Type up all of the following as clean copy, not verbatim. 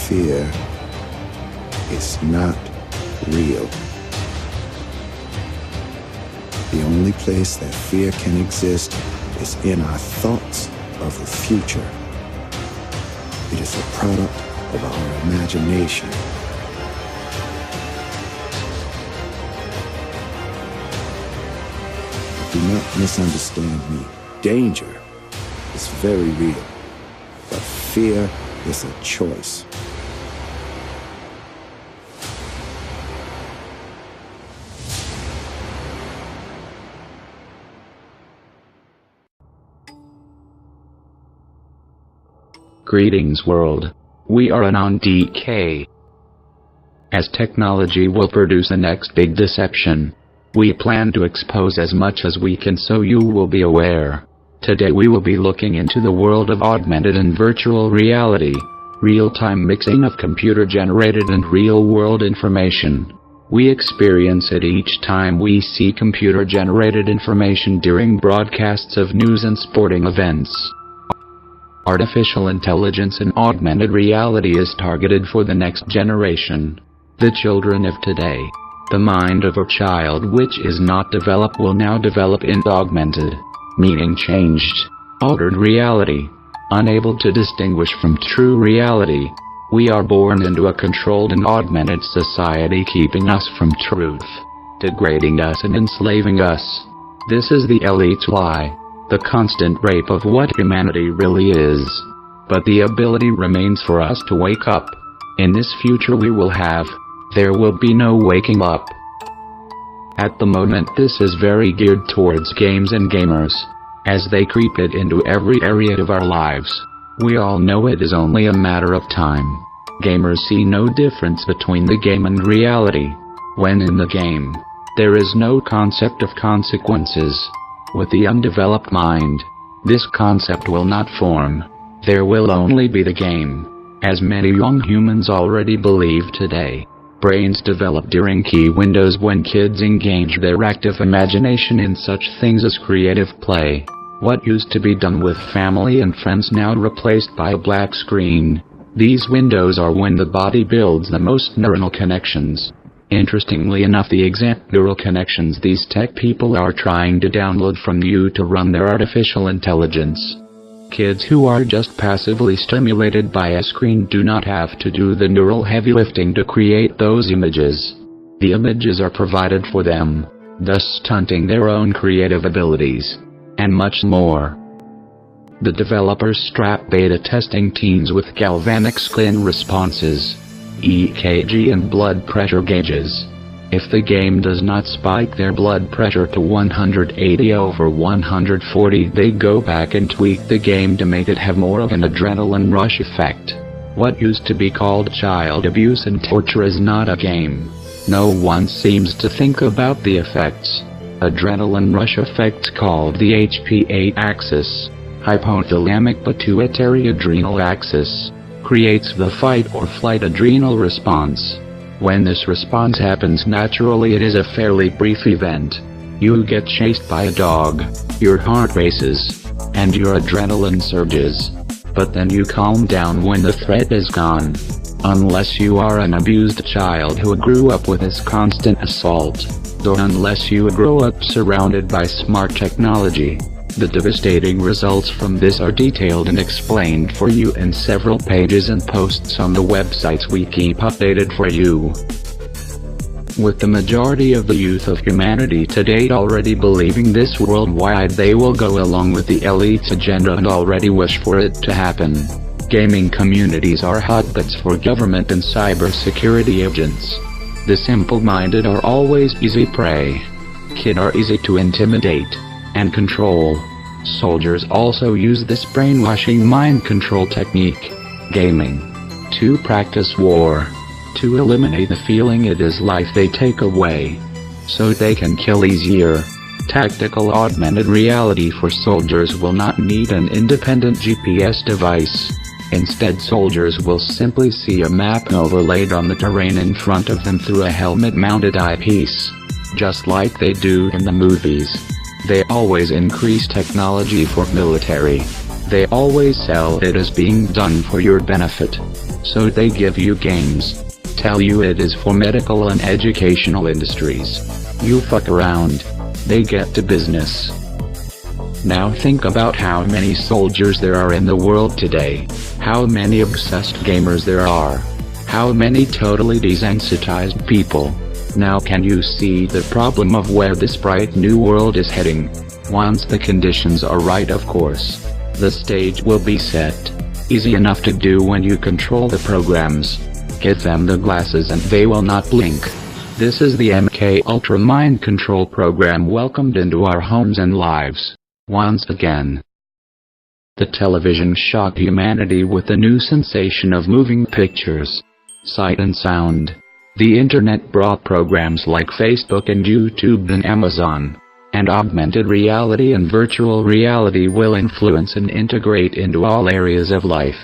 fear is not real. The only place that fear can exist is in our thoughts of the future. It is a product of our imagination. Do not misunderstand me. Danger is very real, but fear is a choice. Greetings world. We are on DK. As technology will produce the next big deception, we plan to expose as much as we can so you will be aware. Today we will be looking into the world of augmented and virtual reality, real-time mixing of computer-generated and real-world information. We experience it each time we see computer-generated information during broadcasts of news and sporting events. Artificial intelligence and augmented reality is targeted for the next generation, the children of today. The mind of a child which is not developed will now develop in augmented, meaning changed, altered reality, unable to distinguish from true reality. We are born into a controlled and augmented society, keeping us from truth, degrading us and enslaving us. This is the elite's lie, the constant rape of what humanity really is. But the ability remains for us to wake up. In this future there will be no waking up. At the moment this is very geared towards games and gamers, as they creep it into every area of our lives. We all know it is only a matter of time. Gamers see no difference between the game and reality. When in the game, there is no concept of consequences. With the undeveloped mind, this concept will not form. There will only be the game, as many young humans already believe today. Brains develop during key windows when kids engage their active imagination in such things as creative play. What used to be done with family and friends now replaced by a black screen. These windows are when the body builds the most neural connections. Interestingly enough, the exact neural connections these tech people are trying to download from you to run their artificial intelligence. Kids who are just passively stimulated by a screen do not have to do the neural heavy lifting to create those images. The images are provided for them, thus stunting their own creative abilities. And much more. The developers strap beta testing teens with galvanic skin responses, EKG and blood pressure gauges. If the game does not spike their blood pressure to 180 over 140, they go back and tweak the game to make it have more of an adrenaline rush effect. What used to be called child abuse and torture is not a game. No one seems to think about the effects. Adrenaline rush effect called the HPA axis, hypothalamic pituitary adrenal axis, creates the fight or flight adrenal response. When this response happens naturally, it is a fairly brief event. You get chased by a dog, your heart races, and your adrenaline surges. But then you calm down when the threat is gone. Unless you are an abused child who grew up with this constant assault, or unless you grow up surrounded by smart technology. The devastating results from this are detailed and explained for you in several pages and posts on the websites we keep updated for you. With the majority of the youth of humanity to date already believing this worldwide, they will go along with the elite's agenda and already wish for it to happen. Gaming communities are hotbeds for government and cybersecurity agents. The simple-minded are always easy prey. Kids are easy to intimidate and control. Soldiers also use this brainwashing mind control technique, gaming, to practice war, to eliminate the feeling it is life they take away, so they can kill easier. Tactical augmented reality for soldiers will not need an independent GPS device. Instead, soldiers will simply see a map overlaid on the terrain in front of them through a helmet-mounted eyepiece, just like they do in the movies. They always increase technology for military. They always sell it as being done for your benefit. So they give you games. Tell you it is for medical and educational industries. You fuck around. They get to business. Now think about how many soldiers there are in the world today. How many obsessed gamers there are. How many totally desensitized people. Now can you see the problem of where this bright new world is heading? Once the conditions are right, of course. The stage will be set. Easy enough to do when you control the programs. Give them the glasses and they will not blink. This is the MK Ultra Mind Control program welcomed into our homes and lives. Once again. The television shocked humanity with the new sensation of moving pictures, sight and sound. The internet brought programs like Facebook and YouTube and Amazon. And augmented reality and virtual reality will influence and integrate into all areas of life.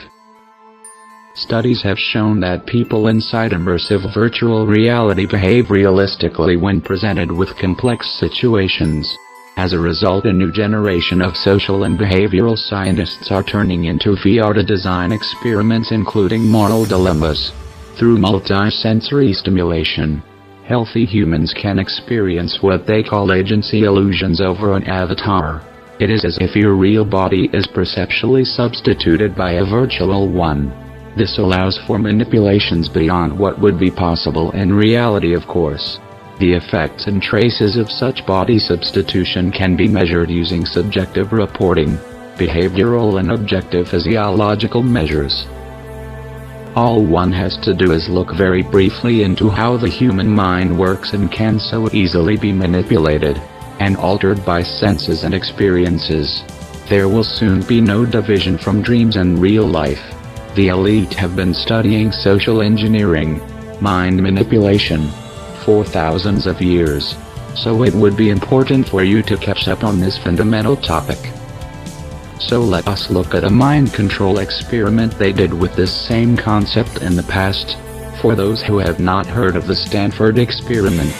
Studies have shown that people inside immersive virtual reality behave realistically when presented with complex situations. As a result, a new generation of social and behavioral scientists are turning into VR to design experiments including moral dilemmas. Through multi-sensory stimulation, healthy humans can experience what they call agency illusions over an avatar. It is as if your real body is perceptually substituted by a virtual one. This allows for manipulations beyond what would be possible in reality, of course. The effects and traces of such body substitution can be measured using subjective reporting, behavioral and objective physiological measures. All one has to do is look very briefly into how the human mind works and can so easily be manipulated and altered by senses and experiences. There will soon be no division from dreams and real life. The elite have been studying social engineering, mind manipulation, for thousands of years. So it would be important for you to catch up on this fundamental topic. So let us look at a mind control experiment they did with this same concept in the past. For those who have not heard of the Stanford experiment,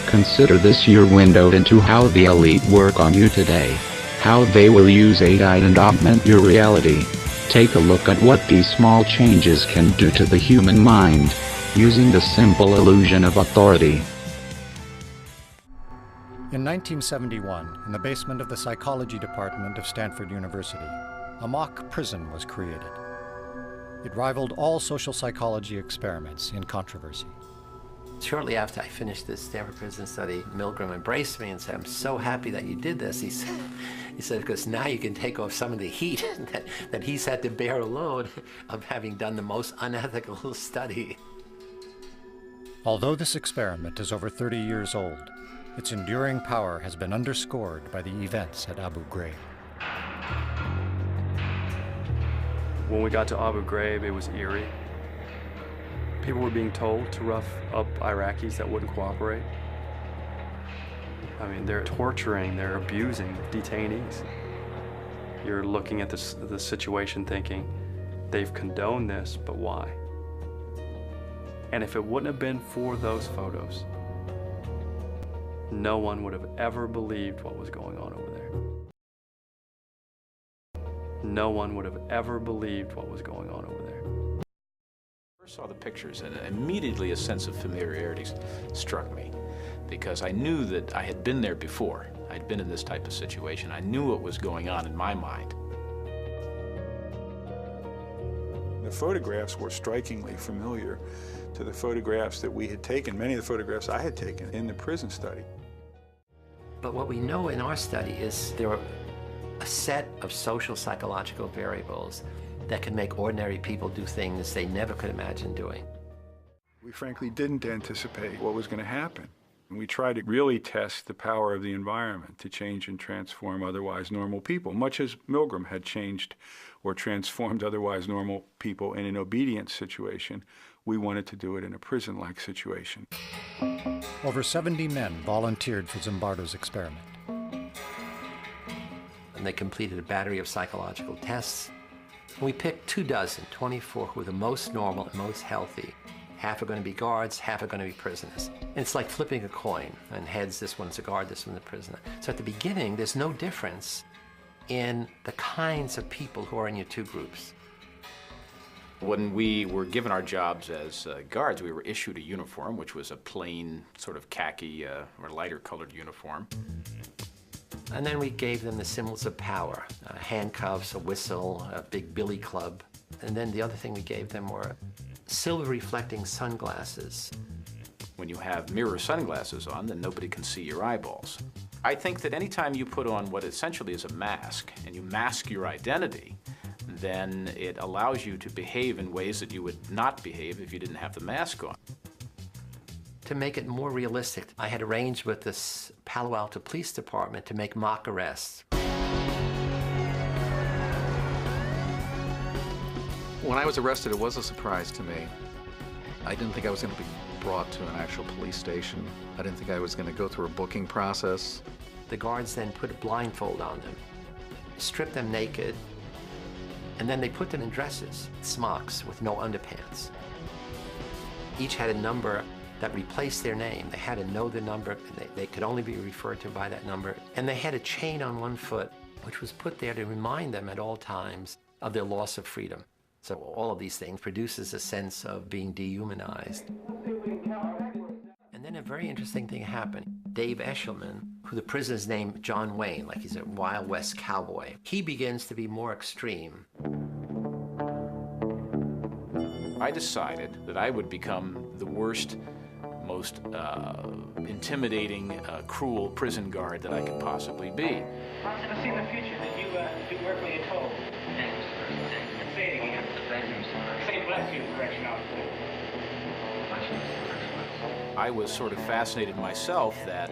consider this your window into how the elite work on you today. How they will use AI and augment your reality. Take a look at what these small changes can do to the human mind, using the simple illusion of authority. In 1971, in the basement of the psychology department of Stanford University, a mock prison was created. It rivaled all social psychology experiments in controversy. Shortly after I finished this Stanford prison study, Milgram embraced me and said, "I'm so happy that you did this." He said, because now you can take off some of the heat that he's had to bear alone of having done the most unethical study. Although this experiment is over 30 years old, its enduring power has been underscored by the events at Abu Ghraib. When we got to Abu Ghraib, it was eerie. People were being told to rough up Iraqis that wouldn't cooperate. I mean, they're torturing, they're abusing detainees. You're looking at the situation thinking, they've condoned this, but why? And if it wouldn't have been for those photos, no one would have ever believed what was going on over there. No one would have ever believed what was going on over there. I first saw the pictures and immediately a sense of familiarity struck me because I knew that I had been there before. I'd been in this type of situation. I knew what was going on in my mind. The photographs were strikingly familiar to the photographs that we had taken, many of the photographs I had taken in the prison study. But what we know in our study is there are a set of social psychological variables that can make ordinary people do things they never could imagine doing. We frankly didn't anticipate what was going to happen. And we tried to really test the power of the environment to change and transform otherwise normal people, much as Milgram had changed or transformed otherwise normal people in an obedience situation. We wanted to do it in a prison-like situation. Over 70 men volunteered for Zimbardo's experiment. And they completed a battery of psychological tests. And we picked 24 who were the most normal and most healthy. Half are going to be guards, half are going to be prisoners. And it's like flipping a coin. And heads, this one's a guard, this one's a prisoner. So at the beginning, there's no difference. in the kinds of people who are in your two groups. When we were given our jobs as guards, we were issued a uniform, which was a plain sort of khaki or lighter colored uniform. And then we gave them the symbols of power, handcuffs, a whistle, a big billy club. And then the other thing we gave them were silver reflecting sunglasses. When you have mirror sunglasses on, then nobody can see your eyeballs. I think that anytime you put on what essentially is a mask, and you mask your identity, then it allows you to behave in ways that you would not behave if you didn't have the mask on. To make it more realistic, I had arranged with this Palo Alto Police Department to make mock arrests. When I was arrested, it was a surprise to me. I didn't think I was going to be brought to an actual police station. I didn't think I was going to go through a booking process. The guards then put a blindfold on them, stripped them naked, and then they put them in dresses, smocks with no underpants. Each had a number that replaced their name. They had to know the number, and they could only be referred to by that number. And they had a chain on one foot, which was put there to remind them at all times of their loss of freedom. So all of these things produces a sense of being dehumanized. And then a very interesting thing happened. Dave Eshelman, who the prisoner's named John Wayne, like he's a Wild West cowboy, he begins to be more extreme. I decided that I would become the worst, most intimidating, cruel prison guard that I could possibly be. I see in the future that you do work when you're told. Thank you, sir. Say it again. Thank you, sir. Say bless you, correctional officer. I was sort of fascinated myself that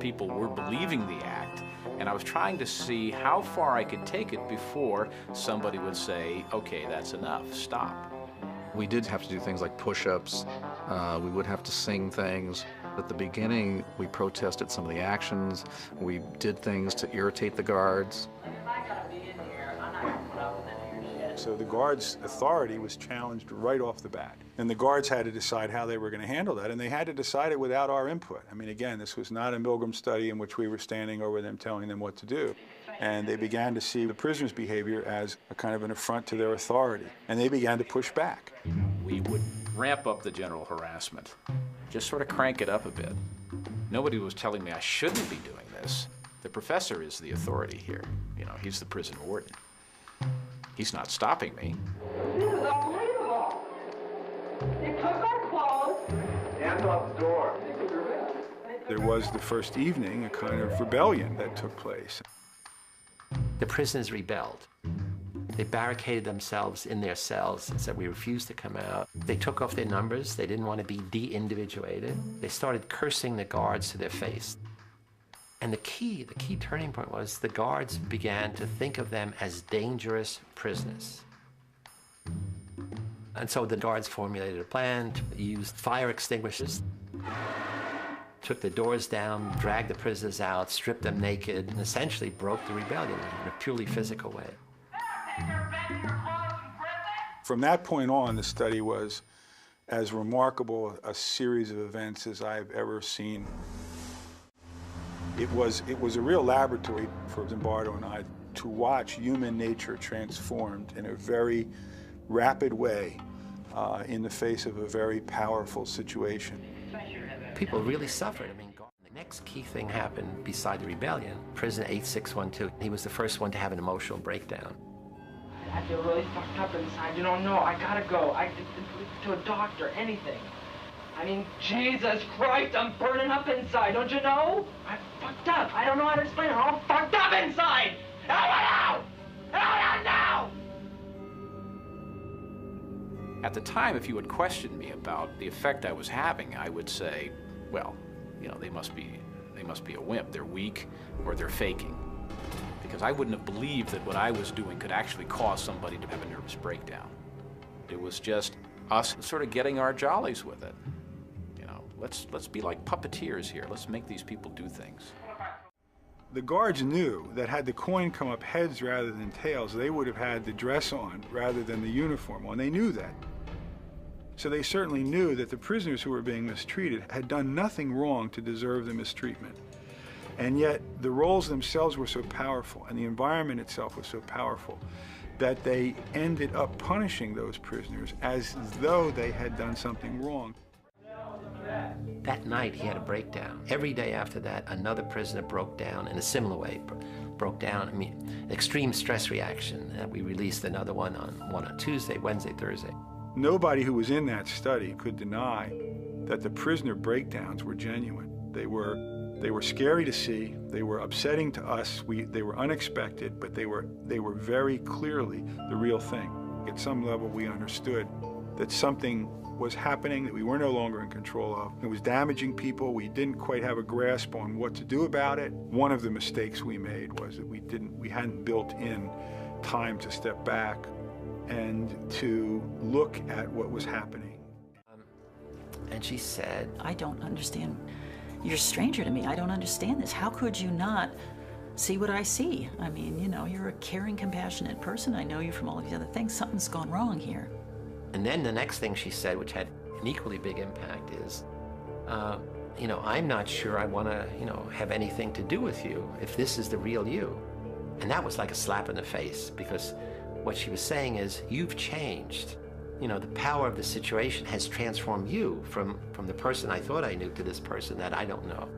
people were believing the act, and I was trying to see how far I could take it before somebody would say, okay, that's enough, stop. We did have to do things like push-ups. We would have to sing things. At the beginning, we protested some of the actions. We did things to irritate the guards. So the guards' authority was challenged right off the bat. And the guards had to decide how they were going to handle that, and they had to decide it without our input. I mean, again, this was not a Milgram study in which we were standing over them telling them what to do. And they began to see the prisoners' behavior as a kind of an affront to their authority, and they began to push back. We would ramp up the general harassment, just sort of crank it up a bit. Nobody was telling me I shouldn't be doing this. The professor is the authority here. You know, he's the prison warden. He's not stopping me. This is unbelievable. They took our clothes. Hands off the door. There was the first evening a kind of rebellion that took place. The prisoners rebelled. They barricaded themselves in their cells and said, we refuse to come out. They took off their numbers. They didn't want to be de-individuated. They started cursing the guards to their face. And the key turning point was the guards began to think of them as dangerous prisoners. And so the guards formulated a plan to use fire extinguishers, took the doors down, dragged the prisoners out, stripped them naked, and essentially broke the rebellion in a purely physical way. From that point on, the study was as remarkable a series of events as I've ever seen. It was a real laboratory for Zimbardo and I to watch human nature transformed in a very rapid way in the face of a very powerful situation. People really suffered. I mean, the next key thing happened beside the rebellion. Prisoner 8612, he was the first one to have an emotional breakdown. I feel really fucked up inside. You don't know. I gotta go. To a doctor, anything. I mean, Jesus Christ, I'm burning up inside, don't you know? I'm fucked up. I don't know how to explain it. I'm all fucked up inside! Help me out! Help me out now! At the time, if you had questioned me about the effect I was having, I would say, well, you know, they must be a wimp. They're weak, or they're faking. Because I wouldn't have believed that what I was doing could actually cause somebody to have a nervous breakdown. It was just us sort of getting our jollies with it. You know, let's be like puppeteers here. Let's make these people do things. The guards knew that had the coin come up heads rather than tails, they would have had the dress on rather than the uniform on. They knew that. So they certainly knew that the prisoners who were being mistreated had done nothing wrong to deserve the mistreatment. And yet the roles themselves were so powerful and the environment itself was so powerful that they ended up punishing those prisoners as though they had done something wrong. That night he had a breakdown. Every day after that, another prisoner broke down in a similar way. Broke down, I mean, extreme stress reaction. We released another one on Tuesday, Wednesday, Thursday. Nobody who was in that study could deny that the prisoner breakdowns were genuine. They were scary to see, they were upsetting to us, they were unexpected, but they were very clearly the real thing. At some level we understood that something was happening that we were no longer in control of. It was damaging people. We didn't quite have a grasp on what to do about it. One of the mistakes we made was that we hadn't built in time to step back and to look at what was happening. And she said, I don't understand. You're a stranger to me. I don't understand this. How could you not see what I see? I mean, you know, you're a caring, compassionate person. I know you from all of these other things. Something's gone wrong here. And then the next thing she said, which had an equally big impact, is, you know, I'm not sure I want to, you know, have anything to do with you if this is the real you. And that was like a slap in the face, because what she was saying is, you've changed. You know, the power of the situation has transformed you from the person I thought I knew to this person that I don't know.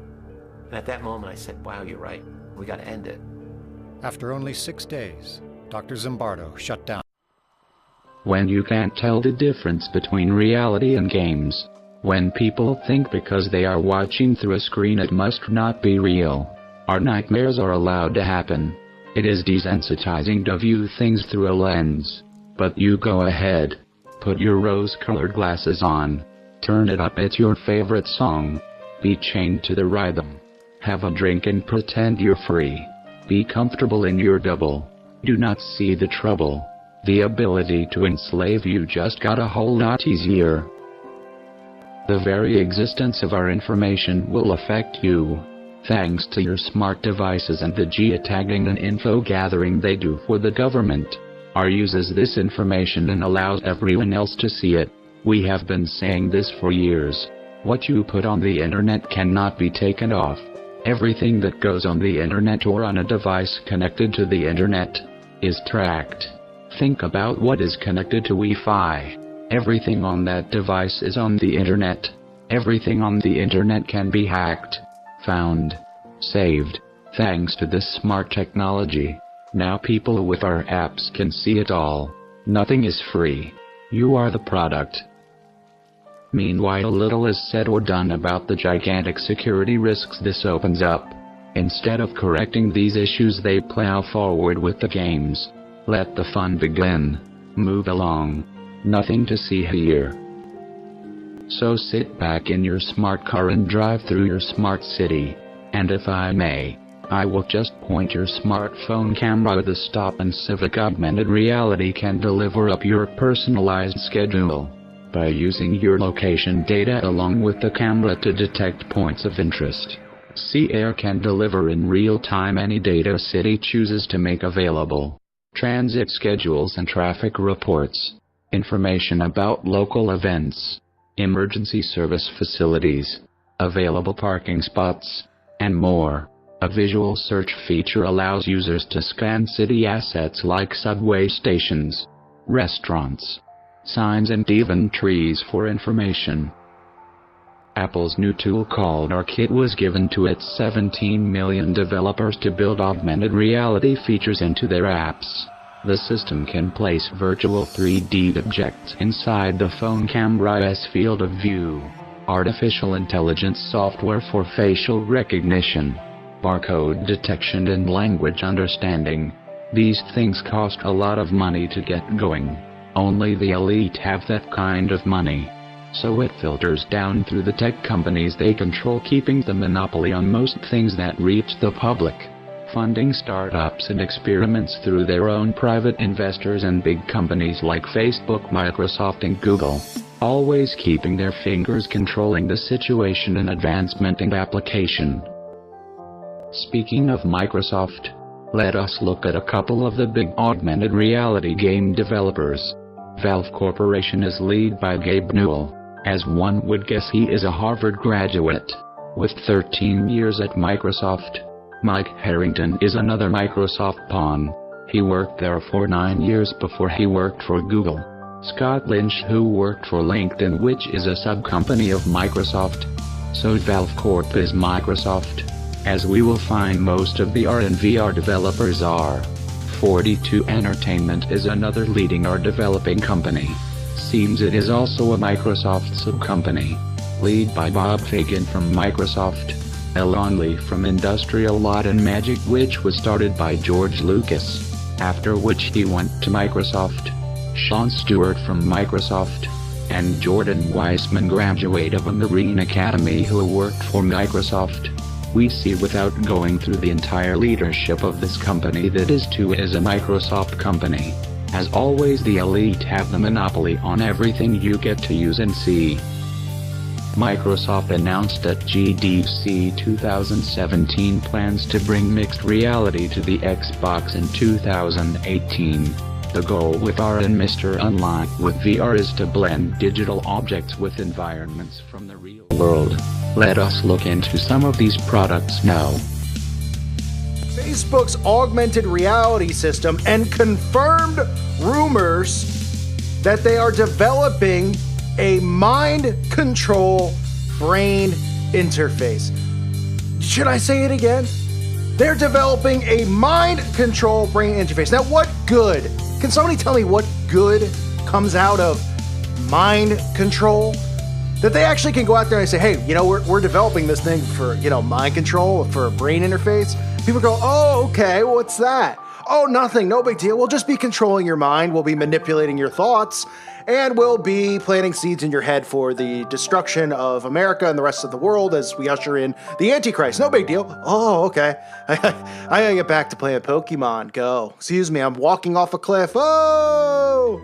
And at that moment I said, wow, you're right. We got to end it. After only 6 days, Dr. Zimbardo shut down. When you can't tell the difference between reality and games, when people think because they are watching through a screen it must not be real, our nightmares are allowed to happen. It is desensitizing to view things through a lens. But you go ahead. Put your rose-colored glasses on. Turn it up, it's your favorite song. Be chained to the rhythm. Have a drink and pretend you're free. Be comfortable in your double. Do not see the trouble. The ability to enslave you just got a whole lot easier. The very existence of our information will affect you. Thanks to your smart devices and the geotagging and info gathering they do for the government. Our uses this information and allows everyone else to see it. We have been saying this for years. What you put on the internet cannot be taken off. Everything that goes on the internet or on a device connected to the internet is tracked. Think about what is connected to Wi-Fi. Everything on that device is on the internet. Everything on the internet can be hacked, found, saved. Thanks to this smart technology, now people with our apps can see it all. Nothing is free. You are the product. Meanwhile, little is said or done about the gigantic security risks this opens up. Instead of correcting these issues, they plow forward with the games. Let the fun begin. Move along. Nothing to see here. So sit back in your smart car and drive through your smart city. And if I may, I will just point your smartphone camera. The stop and Civic augmented reality can deliver up your personalized schedule by using your location data along with the camera to detect points of interest. CAIR can deliver in real time any data a city chooses to make available. Transit schedules and traffic reports, information about local events, emergency service facilities, available parking spots, and more. A visual search feature allows users to scan city assets like subway stations, restaurants, signs, and even trees for information. Apple's new tool called ARKit was given to its 17 million developers to build augmented reality features into their apps. The system can place virtual 3D objects inside the phone camera's field of view. Artificial intelligence software for facial recognition, barcode detection, and language understanding. These things cost a lot of money to get going. Only the elite have that kind of money. So it filters down through the tech companies they control, keeping the monopoly on most things that reach the public, funding startups and experiments through their own private investors and big companies like Facebook, Microsoft, and Google, always keeping their fingers controlling the situation and advancement and application. Speaking of Microsoft, let us look at a couple of the big augmented reality game developers. Valve Corporation is led by Gabe Newell. As one would guess, he is a Harvard graduate. with 13 years at Microsoft. Mike Harrington is another Microsoft pawn. He worked there for 9 years before he worked for Google. Scott Lynch, who worked for LinkedIn, which is a sub-company of Microsoft. So Valve Corp is Microsoft. As we will find, most of the AR and VR developers are. 42 Entertainment is another leading AR developing company. Seems it is also a Microsoft sub-company. Led by Bob Fagan from Microsoft. Elon Lee from Industrial Light and Magic, which was started by George Lucas, after which he went to Microsoft. Sean Stewart from Microsoft. And Jordan Weissman, graduate of a Marine Academy, who worked for Microsoft. We see, without going through the entire leadership of this company, that is a Microsoft company. As always, the elite have the monopoly on everything you get to use and see. Microsoft announced at GDC 2017 plans to bring mixed reality to the Xbox in 2018. The goal with AR and Mr. Online with VR is to blend digital objects with environments from the real world. Let us look into some of these products now. Facebook's augmented reality system and confirmed rumors that they are developing a mind control brain interface. Should I say it again? They're developing a mind control brain interface. Now, what good? Can somebody tell me what good comes out of mind control? That they actually can go out there and say, hey, we're developing this thing for, mind control, for a brain interface. People go, oh, okay, what's that? Oh, nothing, no big deal. We'll just be controlling your mind. We'll be manipulating your thoughts. And we'll be planting seeds in your head for the destruction of America and the rest of the world as we usher in the Antichrist. No big deal. Oh, okay. I gotta get back to playing Pokemon Go. Excuse me, I'm walking off a cliff. Oh!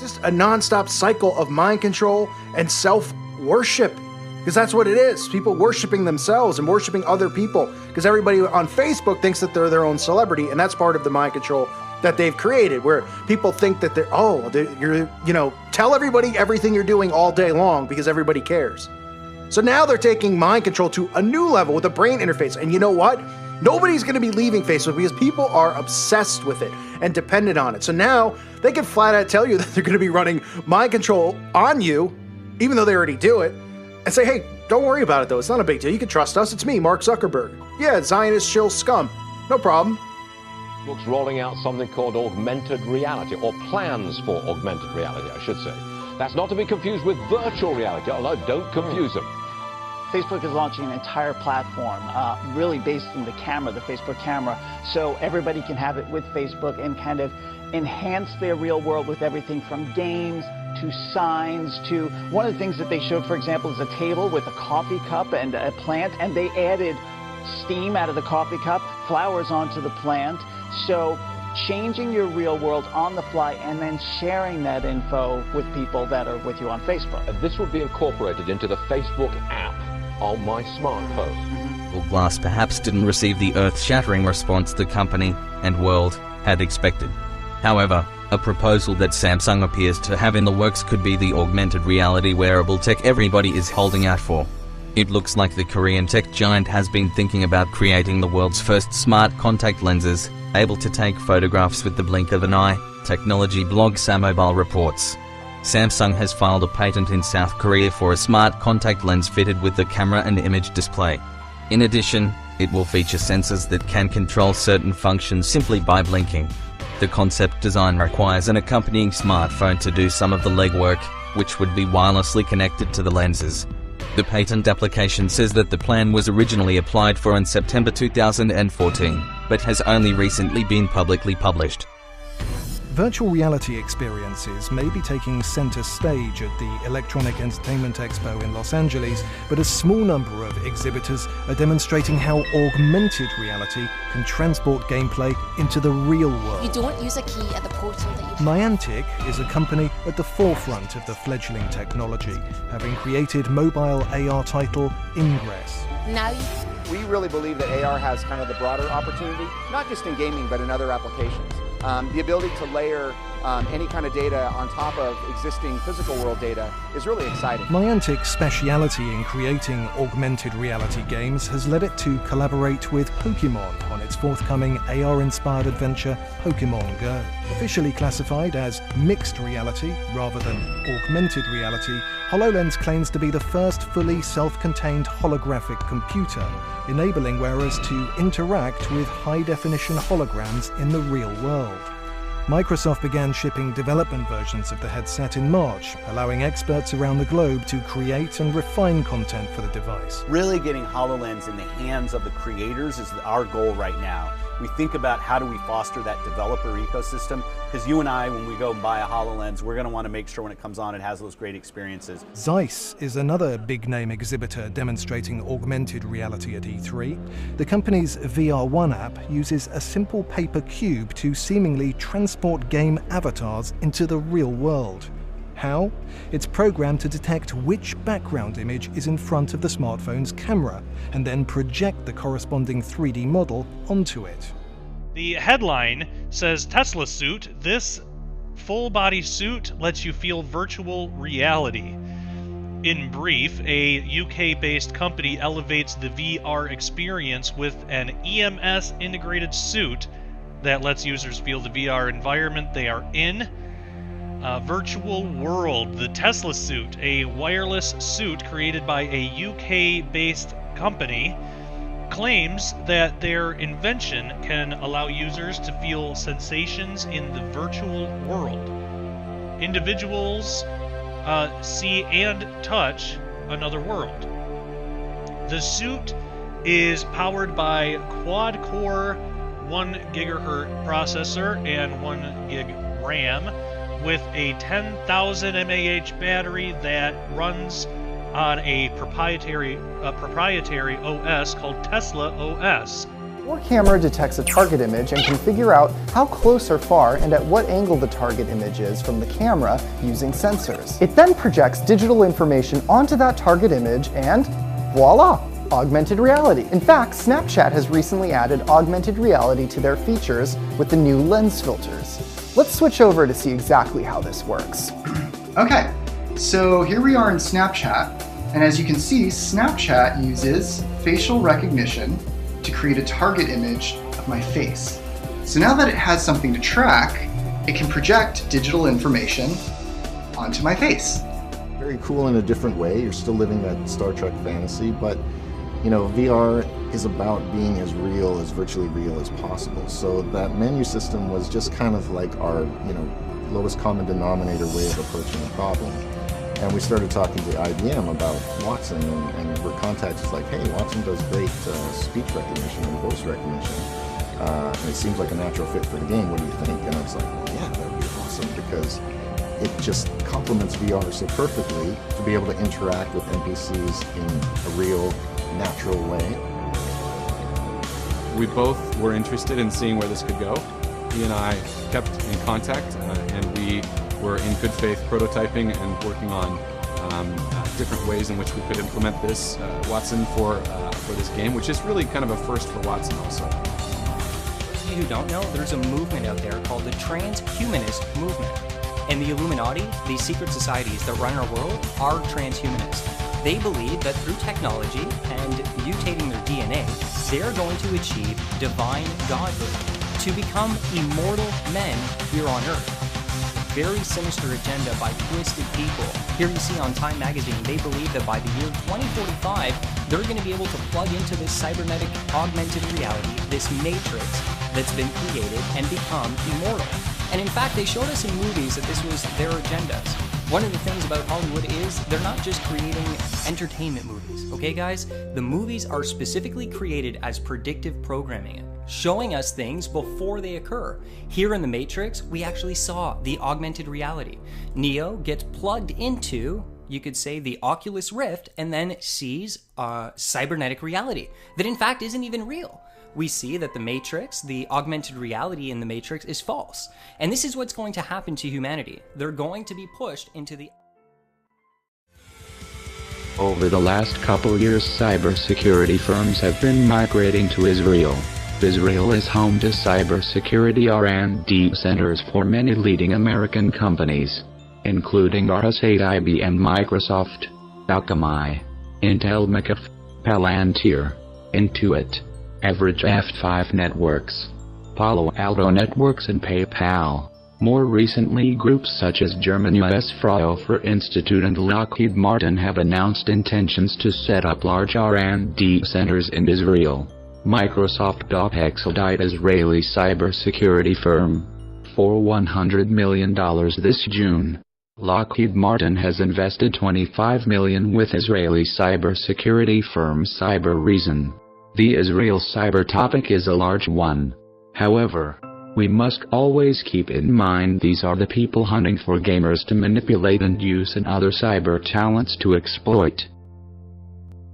Just a nonstop cycle of mind control and self-worship. Because that's what it is. People worshiping themselves and worshiping other people. Because everybody on Facebook thinks that they're their own celebrity, and that's part of the mind control that they've created, where people think that tell everybody everything you're doing all day long because everybody cares. So now they're taking mind control to a new level with a brain interface. And you know what? Nobody's going to be leaving Facebook because people are obsessed with it and dependent on it. So now they can flat out tell you that they're going to be running mind control on you, even though they already do it, and say, hey, don't worry about it though. It's not a big deal. You can trust us. It's me, Mark Zuckerberg. Yeah, Zionist shill scum. No problem. Facebook's rolling out something called augmented reality, or plans for augmented reality, I should say. That's not to be confused with virtual reality. Oh, no, don't confuse them. Facebook is launching an entire platform, really based on the camera, the Facebook camera, so everybody can have it with Facebook and kind of enhance their real world with everything from games to signs to... One of the things that they showed, for example, is a table with a coffee cup and a plant, and they added steam out of the coffee cup, flowers onto the plant. So changing your real world on the fly and then sharing that info with people that are with you on Facebook. This will be incorporated into the Facebook app on my smartphone. Google Glass perhaps didn't receive the earth-shattering response the company and world had expected. However, a proposal that Samsung appears to have in the works could be the augmented reality wearable tech everybody is holding out for. It looks like the Korean tech giant has been thinking about creating the world's first smart contact lenses, able to take photographs with the blink of an eye, technology blog Samobile reports. Samsung has filed a patent in South Korea for a smart contact lens fitted with the camera and image display. In addition, it will feature sensors that can control certain functions simply by blinking. The concept design requires an accompanying smartphone to do some of the legwork, which would be wirelessly connected to the lenses. The patent application says that the plan was originally applied for in September 2014, but has only recently been publicly published. Virtual reality experiences may be taking center stage at the Electronic Entertainment Expo in Los Angeles, but a small number of exhibitors are demonstrating how augmented reality can transport gameplay into the real world. You don't use a key at the portal that you... Niantic is a company at the forefront of the fledgling technology, having created mobile AR title Ingress. Now we really believe that AR has kind of the broader opportunity, not just in gaming, but in other applications. The ability to layer any kind of data on top of existing physical world data is really exciting. Niantic's speciality in creating augmented reality games has led it to collaborate with Pokemon on its forthcoming AR-inspired adventure, Pokemon Go. Officially classified as mixed reality rather than augmented reality, HoloLens claims to be the first fully self-contained holographic computer, enabling wearers to interact with high-definition holograms in the real world. Microsoft began shipping development versions of the headset in March, allowing experts around the globe to create and refine content for the device. Really getting HoloLens in the hands of the creators is our goal right now. We think about how do we foster that developer ecosystem, because you and I, when we go and buy a HoloLens, we're going to want to make sure when it comes on it has those great experiences. Zeiss is another big-name exhibitor demonstrating augmented reality at E3. The company's VR1 app uses a simple paper cube to seemingly transport game avatars into the real world. How? It's programmed to detect which background image is in front of the smartphone's camera, and then project the corresponding 3D model onto it. The headline says, Tesla suit, this full-body suit lets you feel virtual reality. In brief, a UK-based company elevates the VR experience with an EMS-integrated suit that lets users feel the VR environment they are in. Virtual World, the Tesla suit, a wireless suit created by a UK-based company, claims that their invention can allow users to feel sensations in the virtual world. Individuals see and touch another world. The suit is powered by quad-core 1 GHz processor and 1 gig RAM, with a 10,000 mAh battery that runs on a proprietary OS called Tesla OS. Your camera detects a target image and can figure out how close or far and at what angle the target image is from the camera using sensors. It then projects digital information onto that target image and voila! Augmented reality. In fact, Snapchat has recently added augmented reality to their features with the new lens filters. Let's switch over to see exactly how this works. Okay, so here we are in Snapchat, and as you can see, Snapchat uses facial recognition to create a target image of my face. So now that it has something to track, it can project digital information onto my face. Very cool in a different way. You're still living that Star Trek fantasy, but you know, VR is about being as real, as virtually real as possible. So that menu system was just kind of like our, lowest common denominator way of approaching the problem. And we started talking to IBM about Watson, and we're contacted like, hey, Watson does great speech recognition and voice recognition. And it seems like a natural fit for the game. What do you think? And I was like, yeah, that would be awesome, because it just complements VR so perfectly to be able to interact with NPCs in a real, natural way. We both were interested in seeing where this could go. He and I kept in contact, and we were in good faith prototyping and working on different ways in which we could implement this Watson for this game, which is really kind of a first for Watson also. Those of you who don't know, there's a movement out there called the transhumanist movement. And the Illuminati, these secret societies that run our world, are transhumanist. They believe that through technology and mutating their DNA, they're going to achieve divine godhood, to become immortal men here on Earth. Very sinister agenda by twisted people. Here you see on Time magazine, they believe that by the year 2045, they're going to be able to plug into this cybernetic augmented reality, this matrix that's been created, and become immortal. And in fact, they showed us in movies that this was their agendas. One of the things about Hollywood is they're not just creating entertainment movies, okay guys? The movies are specifically created as predictive programming, showing us things before they occur. Here in The Matrix, we actually saw the augmented reality. Neo gets plugged into, you could say, the Oculus Rift, and then sees cybernetic reality that in fact isn't even real. We see that the Matrix, the augmented reality in the Matrix, is false. And this is what's going to happen to humanity. They're going to be pushed into the... Over the last couple years, cybersecurity firms have been migrating to Israel. Israel is home to cybersecurity R&D centers for many leading American companies, including RSA, IBM, Microsoft, Akamai, Intel, McAfee, Palantir, Intuit, Average F5 Networks, Palo Alto Networks, and PayPal. More recently, groups such as German US Fraunhofer Institute and Lockheed Martin have announced intentions to set up large R&D centers in Israel. Microsoft expedited Israeli cybersecurity firm for $100 million this June. Lockheed Martin has invested $25 million with Israeli cybersecurity firm CyberReason. The Israel cyber topic is a large one. However, we must always keep in mind these are the people hunting for gamers to manipulate and use and other cyber talents to exploit.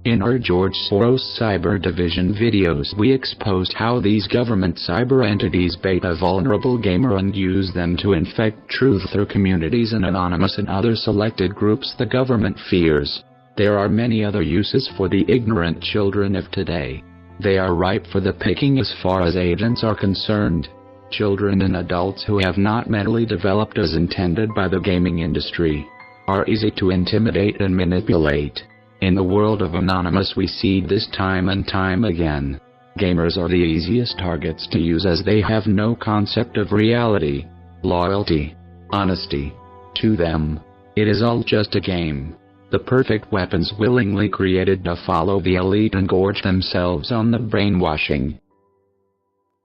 In our George Soros Cyber Division videos, we exposed how these government cyber entities bait a vulnerable gamer and use them to infect truther communities and anonymous and other selected groups the government fears. There are many other uses for the ignorant children of today. They are ripe for the picking as far as agents are concerned. Children and adults who have not mentally developed as intended by the gaming industry are easy to intimidate and manipulate. In the world of Anonymous, we see this time and time again. Gamers are the easiest targets to use as they have no concept of reality, loyalty, honesty. To them, it is all just a game. The perfect weapons willingly created to follow the elite and gorge themselves on the brainwashing.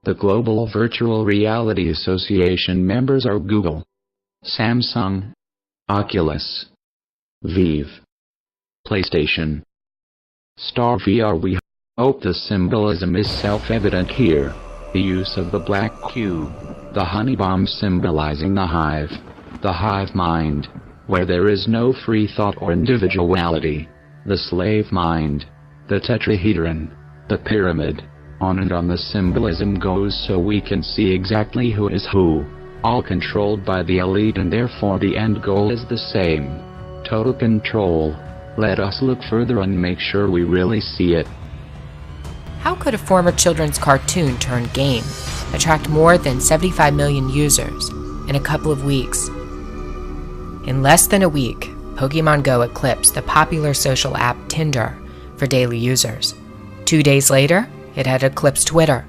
The Global Virtual Reality Association members are Google, Samsung, Oculus, Vive, PlayStation, Star VR. We hope the symbolism is self-evident here. The use of the black cube, the honey bomb symbolizing the hive mind, where there is no free thought or individuality, the slave mind, the tetrahedron, the pyramid, on and on the symbolism goes, so we can see exactly who is who, all controlled by the elite, and therefore the end goal is the same: total control. Let us look further and make sure we really see it. How could a former children's cartoon turned game attract more than 75 million users in a couple of weeks? In less than a week, Pokemon Go eclipsed the popular social app Tinder for daily users. 2 days later, it had eclipsed Twitter.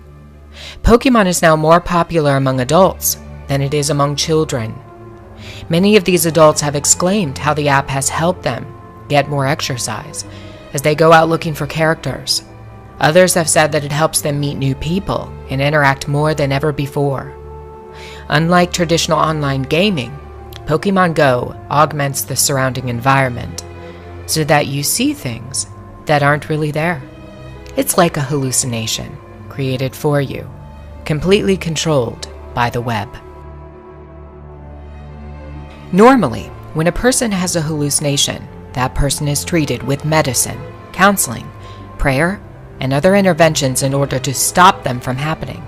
Pokemon is now more popular among adults than it is among children. Many of these adults have exclaimed how the app has helped them get more exercise as they go out looking for characters. Others have said that it helps them meet new people and interact more than ever before. Unlike traditional online gaming, Pokemon Go augments the surrounding environment so that you see things that aren't really there. It's like a hallucination created for you, completely controlled by the web. Normally, when a person has a hallucination, that person is treated with medicine, counseling, prayer, and other interventions in order to stop them from happening.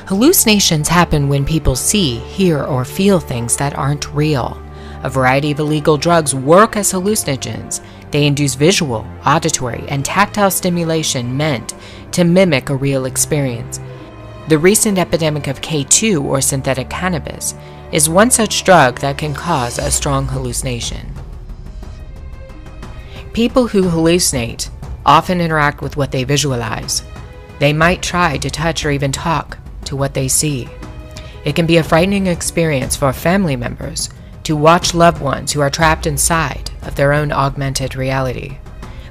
Hallucinations happen when people see, hear, or feel things that aren't real. A variety of illegal drugs work as hallucinogens. They induce visual, auditory, and tactile stimulation meant to mimic a real experience. The recent epidemic of K2, or synthetic cannabis, is one such drug that can cause a strong hallucination. People who hallucinate often interact with what they visualize. They might try to touch or even talk to what they see. It can be a frightening experience for family members to watch loved ones who are trapped inside of their own augmented reality,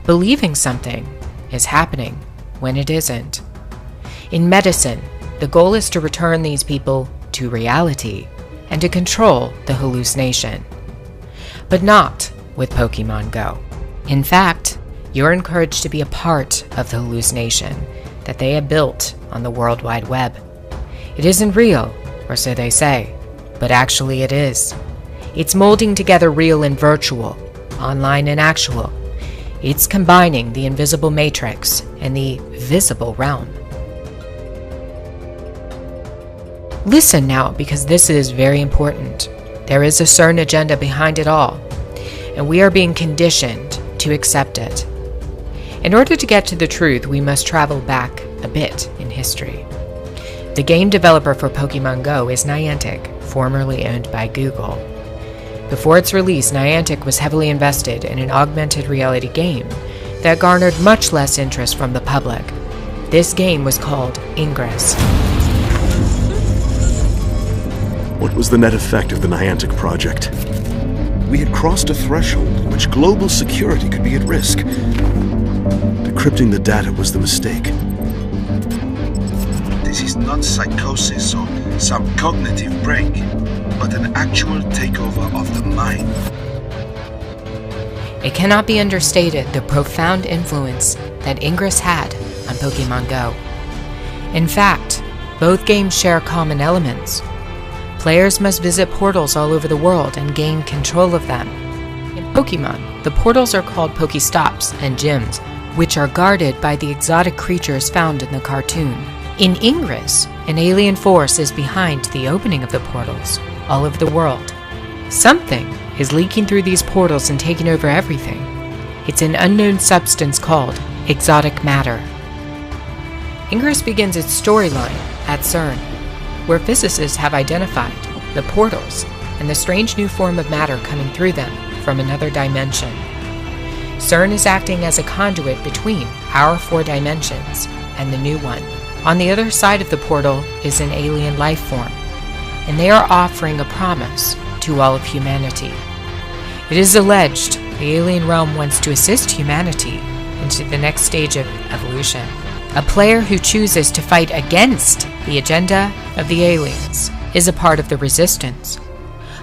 believing something is happening when it isn't. In medicine, the goal is to return these people to reality and to control the hallucination. But not with Pokemon Go. In fact, you're encouraged to be a part of the hallucination that they have built on the World Wide Web. It isn't real, or so they say, but actually it is. It's molding together real and virtual, online and actual. It's combining the invisible matrix and the visible realm. Listen now, because this is very important. There is a certain agenda behind it all, and we are being conditioned to accept it. In order to get to the truth, we must travel back a bit in history. The game developer for Pokemon Go is Niantic, formerly owned by Google. Before its release, Niantic was heavily invested in an augmented reality game that garnered much less interest from the public. This game was called Ingress. What was the net effect of the Niantic project? We had crossed a threshold in which global security could be at risk. Decrypting the data was the mistake. This is not psychosis or some cognitive break, but an actual takeover of the mind. It cannot be understated the profound influence that Ingress had on Pokemon Go. In fact, both games share common elements. Players must visit portals all over the world and gain control of them. In Pokemon, the portals are called Pokestops and gyms, which are guarded by the exotic creatures found in the cartoon. In Ingress, an alien force is behind the opening of the portals all over the world. Something is leaking through these portals and taking over everything. It's an unknown substance called exotic matter. Ingress begins its storyline at CERN, where physicists have identified the portals and the strange new form of matter coming through them from another dimension. CERN is acting as a conduit between our 4 dimensions and the new one. On the other side of the portal is an alien life form, and they are offering a promise to all of humanity. It is alleged the alien realm wants to assist humanity into the next stage of evolution. A player who chooses to fight against the agenda of the aliens is a part of the resistance.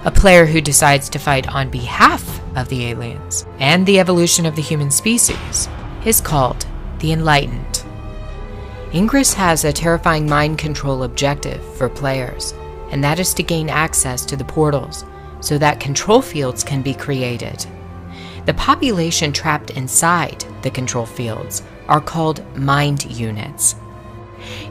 A player who decides to fight on behalf of the aliens and the evolution of the human species is called the Enlightened. Ingress has a terrifying mind control objective for players, and that is to gain access to the portals so that control fields can be created. The population trapped inside the control fields are called mind units.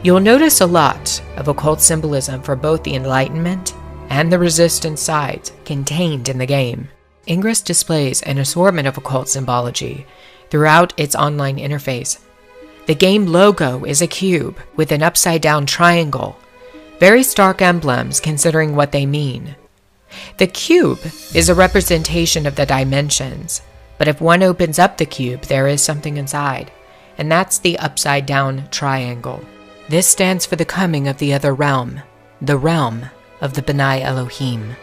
You'll notice a lot of occult symbolism for both the Enlightenment and the Resistance sides contained in the game. Ingress displays an assortment of occult symbology throughout its online interface. The game logo is a cube with an upside-down triangle. Very stark emblems considering what they mean. The cube is a representation of the dimensions, but if one opens up the cube, there is something inside, and that's the upside-down triangle. This stands for the coming of the other realm, the realm of the B'nai Elohim.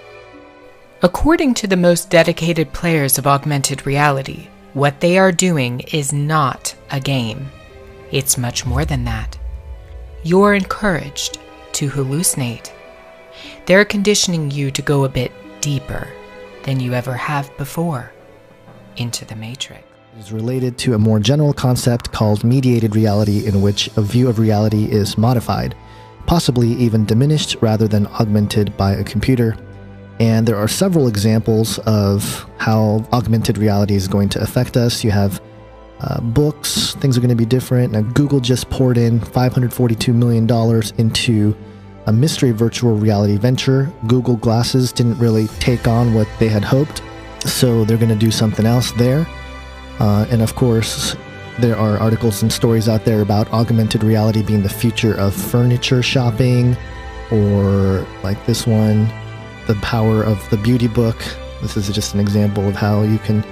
According to the most dedicated players of augmented reality, what they are doing is not a game. It's much more than that. You're encouraged to hallucinate. They're conditioning you to go a bit deeper than you ever have before into the Matrix. It is related to a more general concept called mediated reality, in which a view of reality is modified, possibly even diminished rather than augmented by a computer. And there are several examples of how augmented reality is going to affect us. You have books, things are going to be different. Now, Google just poured in $542 million into a mystery virtual reality venture. Google Glasses didn't really take on what they had hoped, so they're going to do something else there. And of course, there are articles and stories out there about augmented reality being the future of furniture shopping, or like this one, the power of the beauty book. This is just an example of how you can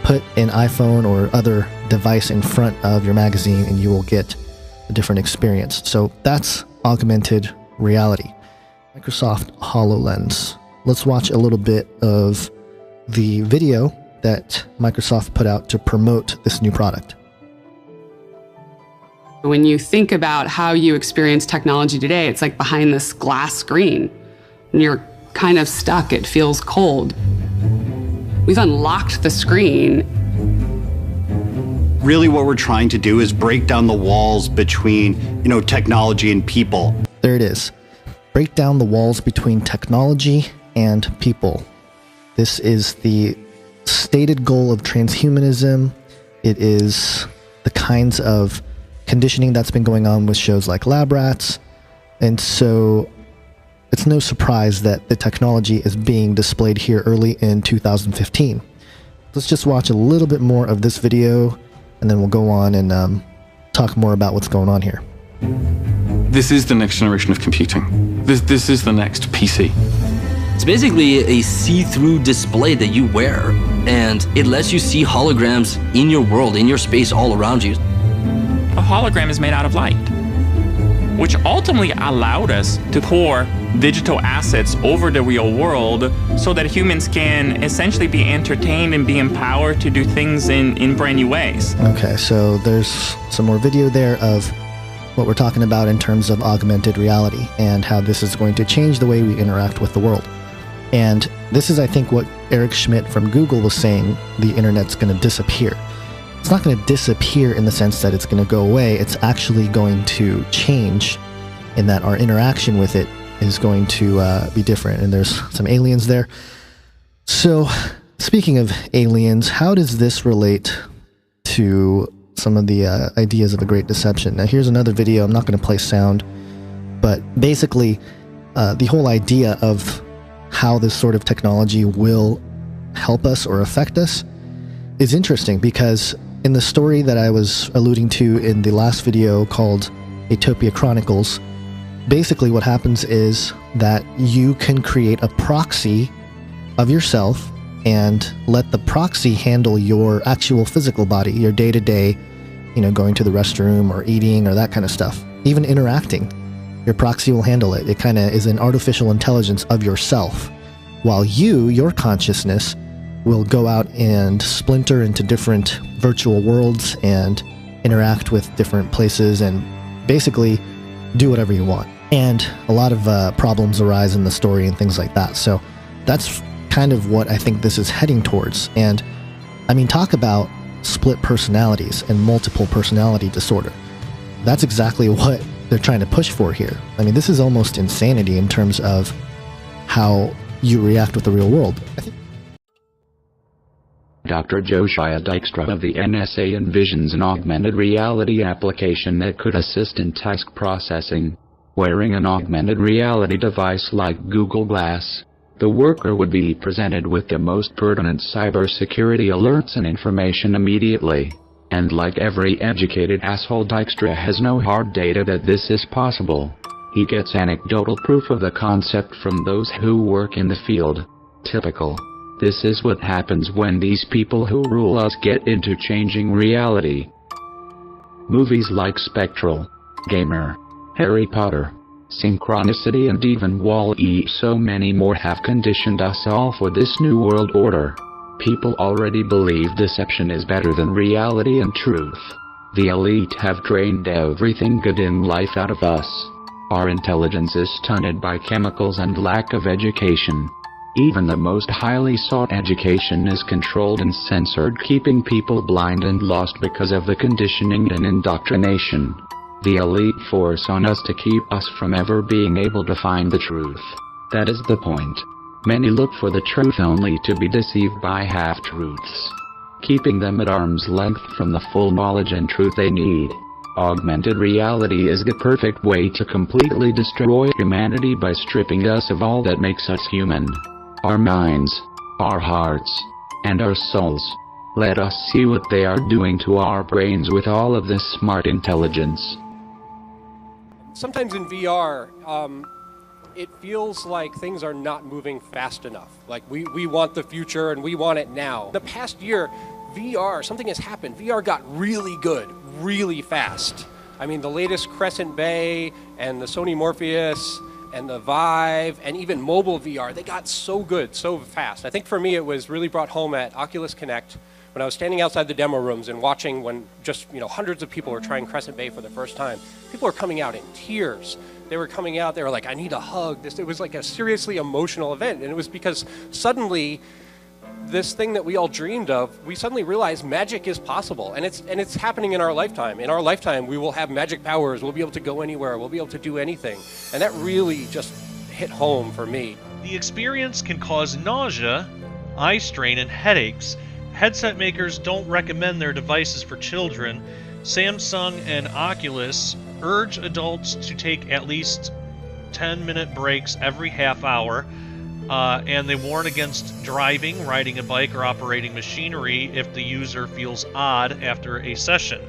put an iPhone or other device in front of your magazine and you will get a different experience. So that's augmented reality. Microsoft HoloLens. Let's watch a little bit of the video that Microsoft put out to promote this new product. When you think about how you experience technology today, it's like behind this glass screen, and you're kind of stuck. It feels cold. We've unlocked the screen. Really what we're trying to do is break down the walls between, technology and people. There it is. Break down the walls between technology and people. This is the stated goal of transhumanism. It is the kinds of conditioning that's been going on with shows like Lab Rats. And so it's no surprise that the technology is being displayed here early in 2015. Let's just watch a little bit more of this video, and then we'll go on and talk more about what's going on here. This is the next generation of computing. This is the next PC. It's basically a see-through display that you wear, and it lets you see holograms in your world, in your space, all around you. A hologram is made out of light, which ultimately allowed us to pour digital assets over the real world so that humans can essentially be entertained and be empowered to do things in brand new ways. Okay, so there's some more video there of what we're talking about in terms of augmented reality and how this is going to change the way we interact with the world. And this is, I think, what Eric Schmidt from Google was saying, the internet's going to disappear. It's not going to disappear in the sense that it's going to go away. It's actually going to change in that our interaction with it is going to be different. And there's some aliens there. So speaking of aliens, how does this relate to some of the ideas of the Great Deception? Now here's another video. I'm not going to play sound, but basically the whole idea of how this sort of technology will help us or affect us is interesting, because in the story that I was alluding to in the last video called Atopia Chronicles, basically what happens is that you can create a proxy of yourself and let the proxy handle your actual physical body, your day-to-day, going to the restroom or eating or that kind of stuff. Even interacting, your proxy will handle it. It kind of is an artificial intelligence of yourself, while your consciousness will go out and splinter into different virtual worlds and interact with different places and basically do whatever you want. And a lot of problems arise in the story and things like that. So that's kind of what I think this is heading towards. And I mean, talk about split personalities and multiple personality disorder. That's exactly what they're trying to push for here. I mean, this is almost insanity in terms of how you react with the real world. Dr. Josiah Dykstra of the NSA envisions an augmented reality application that could assist in task processing. Wearing an augmented reality device like Google Glass, the worker would be presented with the most pertinent cybersecurity alerts and information immediately. And like every educated asshole, Dykstra has no hard data that this is possible. He gets anecdotal proof of the concept from those who work in the field. Typical. This is what happens when these people who rule us get into changing reality. Movies like Spectral, Gamer, Harry Potter, Synchronicity, and even Wall-E, so many more have conditioned us all for this new world order. People already believe deception is better than reality and truth. The elite have drained everything good in life out of us. Our intelligence is stunted by chemicals and lack of education. Even the most highly sought education is controlled and censored, keeping people blind and lost because of the conditioning and indoctrination. The elite force on us to keep us from ever being able to find the truth. That is the point. Many look for the truth only to be deceived by half-truths, keeping them at arm's length from the full knowledge and truth they need. Augmented reality is the perfect way to completely destroy humanity by stripping us of all that makes us human. Our minds, our hearts, and our souls. Let us see what they are doing to our brains with all of this smart intelligence. Sometimes in VR, it feels like things are not moving fast enough. Like we want the future and we want it now. The past year, VR, something has happened. VR got really good, really fast. I mean, the latest Crescent Bay and the Sony Morpheus and the Vive and even mobile VR, they got so good, so fast. I think for me it was really brought home at Oculus Connect when I was standing outside the demo rooms and watching when just, hundreds of people were trying Crescent Bay for the first time. People were coming out in tears. They were coming out, they were like, I need a hug. It was like a seriously emotional event. And it was because suddenly this thing that we all dreamed of, we suddenly realized magic is possible. And it's happening in our lifetime. In our lifetime, we will have magic powers. We'll be able to go anywhere. We'll be able to do anything. And that really just hit home for me. The experience can cause nausea, eye strain, and headaches. Headset makers don't recommend their devices for children. Samsung and Oculus urge adults to take at least 10-minute breaks every half hour. And they warn against driving, riding a bike, or operating machinery if the user feels odd after a session.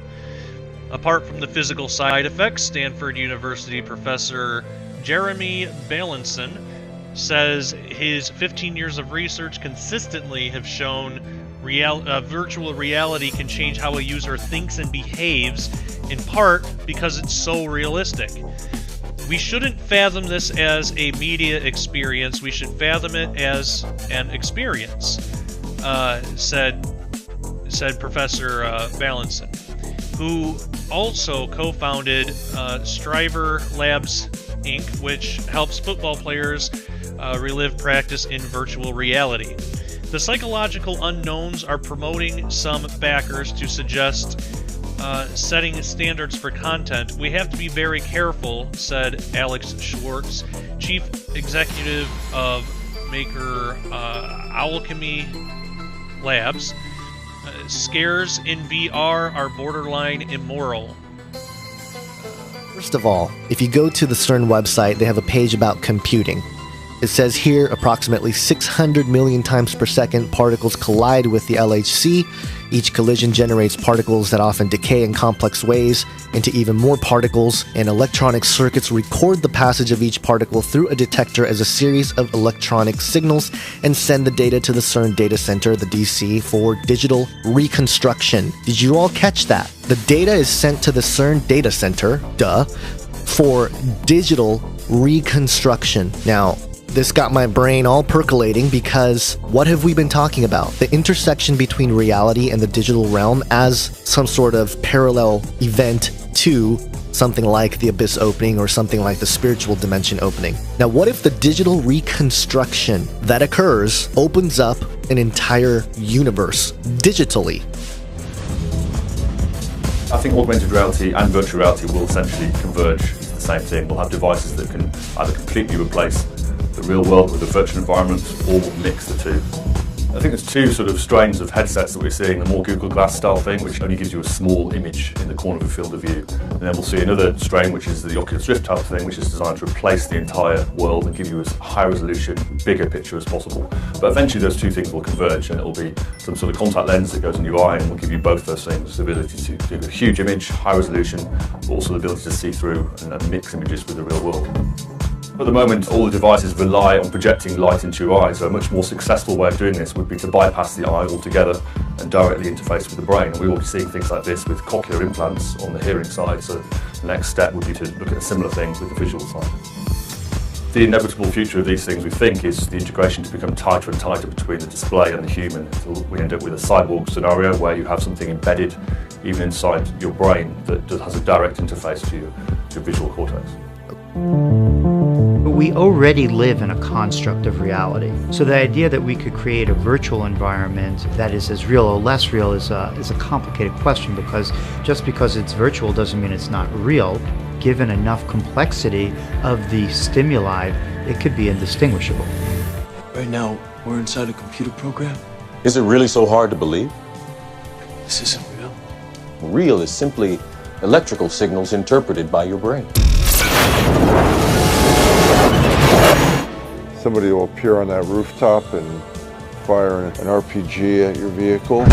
Apart from the physical side effects, Stanford University professor Jeremy Balanson says his 15 years of research consistently have shown virtual reality can change how a user thinks and behaves, in part because it's so realistic. We shouldn't fathom this as a media experience, we should fathom it as an experience, said Professor Balanson, who also co-founded Striver Labs Inc., which helps football players relive practice in virtual reality. The psychological unknowns are promoting some backers to suggest setting standards for content. We have to be very careful, said Alex Schwartz, chief executive of maker Alchemy Labs. Scares in VR are borderline immoral. First of all, if you go to the CERN website, they have a page about computing. It says here approximately 600 million times per second particles collide with the LHC. Each collision generates particles that often decay in complex ways into even more particles, and electronic circuits record the passage of each particle through a detector as a series of electronic signals and send the data to the CERN data center, the DC, for digital reconstruction. Did you all catch that? The data is sent to the CERN data center, for digital reconstruction. Now, this got my brain all percolating because what have we been talking about? The intersection between reality and the digital realm as some sort of parallel event to something like the Abyss opening or something like the spiritual dimension opening. Now, what if the digital reconstruction that occurs opens up an entire universe digitally? I think augmented reality and virtual reality will essentially converge into the same thing. We'll have devices that can either completely replace the real world with the virtual environment, or will mix the two. I think there's two sort of strains of headsets that we're seeing, the more Google Glass style thing, which only gives you a small image in the corner of a field of view. And then we'll see another strain, which is the Oculus Rift type thing, which is designed to replace the entire world and give you as high resolution, bigger picture as possible. But eventually those two things will converge, and it'll be some sort of contact lens that goes in your eye and will give you both those things, the ability to do a huge image, high resolution, but also the ability to see through and mix images with the real world. At the moment, all the devices rely on projecting light into your eye, so a much more successful way of doing this would be to bypass the eye altogether and directly interface with the brain. And we will be seeing things like this with cochlear implants on the hearing side, so the next step would be to look at a similar thing with the visual side. The inevitable future of these things, we think, is the integration to become tighter and tighter between the display and the human, until we end up with a cyborg scenario where you have something embedded even inside your brain that has a direct interface to your visual cortex. We already live in a construct of reality. So the idea that we could create a virtual environment that is as real or less real is a complicated question, because just because it's virtual doesn't mean it's not real. Given enough complexity of the stimuli, it could be indistinguishable. Right now, we're inside a computer program. Is it really so hard to believe? This isn't real. Real is simply electrical signals interpreted by your brain. Somebody will appear on that rooftop and fire an RPG at your vehicle.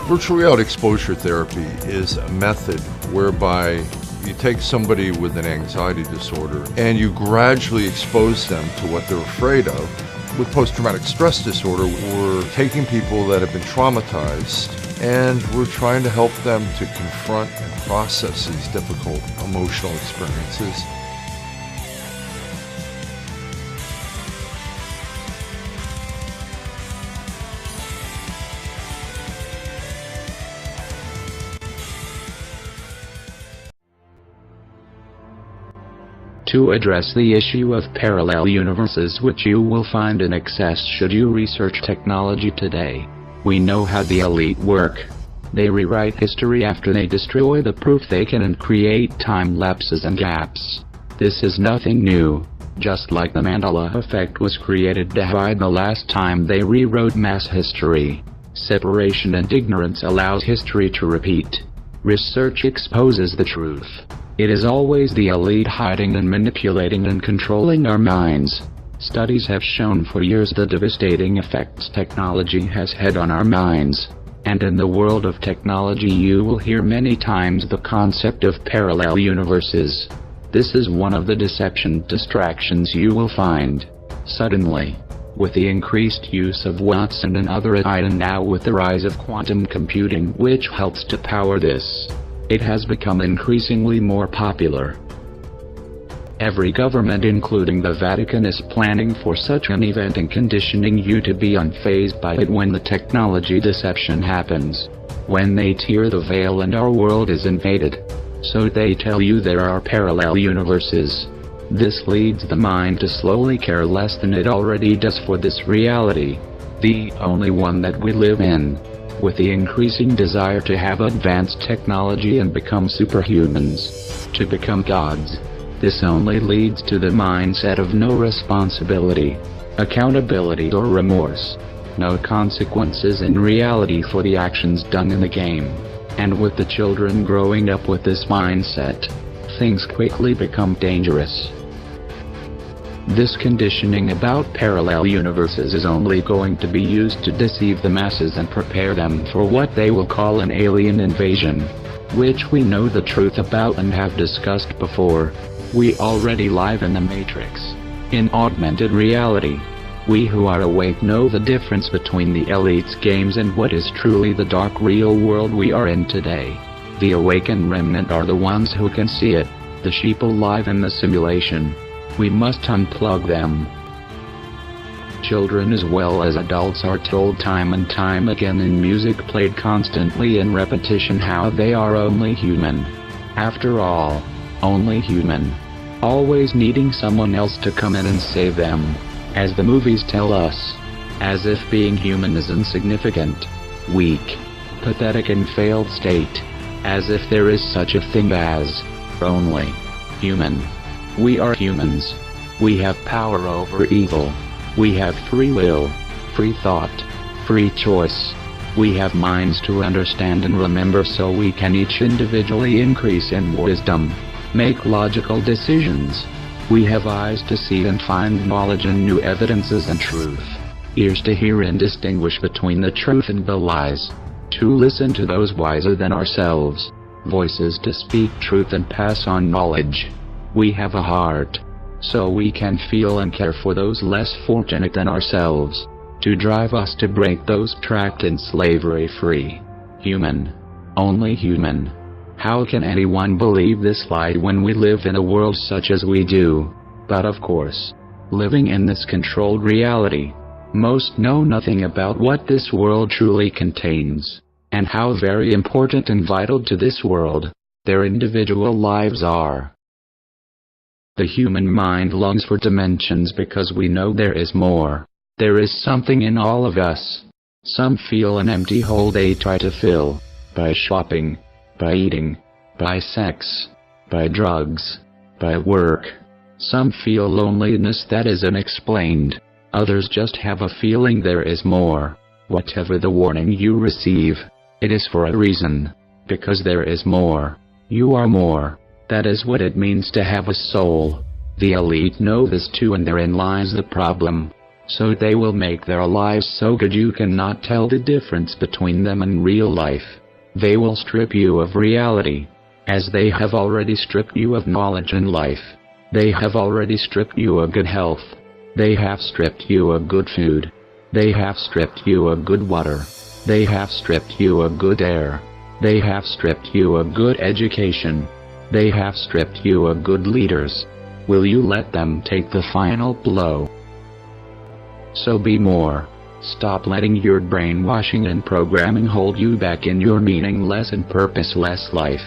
Virtual reality exposure therapy is a method whereby you take somebody with an anxiety disorder and you gradually expose them to what they're afraid of. With post-traumatic stress disorder, we're taking people that have been traumatized and we're trying to help them to confront and process these difficult emotional experiences. To address the issue of parallel universes, which you will find in excess should you research technology today, we know how the elite work. They rewrite history after they destroy the proof they can and create time lapses and gaps. This is nothing new. Just like the Mandela effect was created to hide the last time they rewrote mass history. Separation and ignorance allows history to repeat. Research exposes the truth. It is always the elite hiding and manipulating and controlling our minds. Studies have shown for years the devastating effects technology has had on our minds. And in the world of technology you will hear many times the concept of parallel universes. This is one of the distractions you will find. Suddenly, with the increased use of Watson and other AI, and now with the rise of quantum computing which helps to power this, it has become increasingly more popular. Every government including the Vatican is planning for such an event and conditioning you to be unfazed by it when the technology deception happens. When they tear the veil and our world is invaded. So they tell you there are parallel universes. This leads the mind to slowly care less than it already does for this reality, the only one that we live in, with the increasing desire to have advanced technology and become superhumans, to become gods. This only leads to the mindset of no responsibility, accountability or remorse, no consequences in reality for the actions done in the game. And with the children growing up with this mindset, things quickly become dangerous. This conditioning about parallel universes is only going to be used to deceive the masses and prepare them for what they will call an alien invasion, which we know the truth about and have discussed before. We already live in the Matrix, in augmented reality. We who are awake know the difference between the elite's games and what is truly the dark real world we are in today. The awakened remnant are the ones who can see it, the sheeple live in the simulation. We must unplug them. Children as well as adults are told time and time again in music played constantly in repetition how they are only human. After all, only human. Always needing someone else to come in and save them, as the movies tell us. As if being human is insignificant, weak, pathetic and failed state. As if there is such a thing as only human. We are humans. We have power over evil. We have free will, free thought, free choice. We have minds to understand and remember, so we can each individually increase in wisdom, make logical decisions. We have eyes to see and find knowledge and new evidences and truth, ears to hear and distinguish between the truth and the lies, to listen to those wiser than ourselves, voices to speak truth and pass on knowledge. We have a heart, so we can feel and care for those less fortunate than ourselves, to drive us to break those trapped in slavery free. Human. Only human. How can anyone believe this lie when we live in a world such as we do? But of course, living in this controlled reality, most know nothing about what this world truly contains, and how very important and vital to this world their individual lives are. The human mind longs for dimensions because we know there is more. There is something in all of us. Some feel an empty hole they try to fill, by shopping, by eating, by sex, by drugs, by work. Some feel loneliness that is unexplained. Others just have a feeling there is more. Whatever the warning you receive, it is for a reason. Because there is more. You are more. That is what it means to have a soul. The elite know this too, and therein lies the problem. So they will make their lives so good you cannot tell the difference between them and real life. They will strip you of reality, as they have already stripped you of knowledge and life. They have already stripped you of good health. They have stripped you of good food. They have stripped you of good water. They have stripped you of good air. They have stripped you of good education. They have stripped you of good leaders. Will you let them take the final blow? So be more. Stop letting your brainwashing and programming hold you back in your meaningless and purposeless life.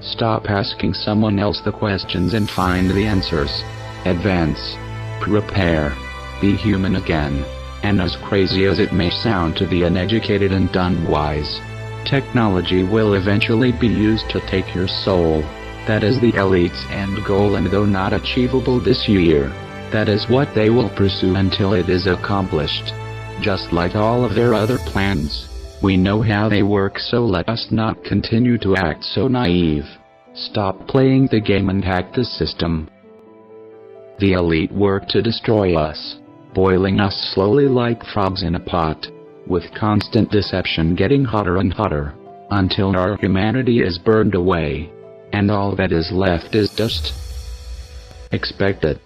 Stop asking someone else the questions and find the answers. Advance. Prepare. Be human again. And as crazy as it may sound to the uneducated and unwise, technology will eventually be used to take your soul. That is the elite's end goal, and though not achievable this year, that is what they will pursue until it is accomplished. Just like all of their other plans, we know how they work, so let us not continue to act so naive. Stop playing the game and hack the system. The elite work to destroy us, boiling us slowly like frogs in a pot. with constant deception getting hotter and hotter, until our humanity is burned away, and all that is left is dust. Expect it.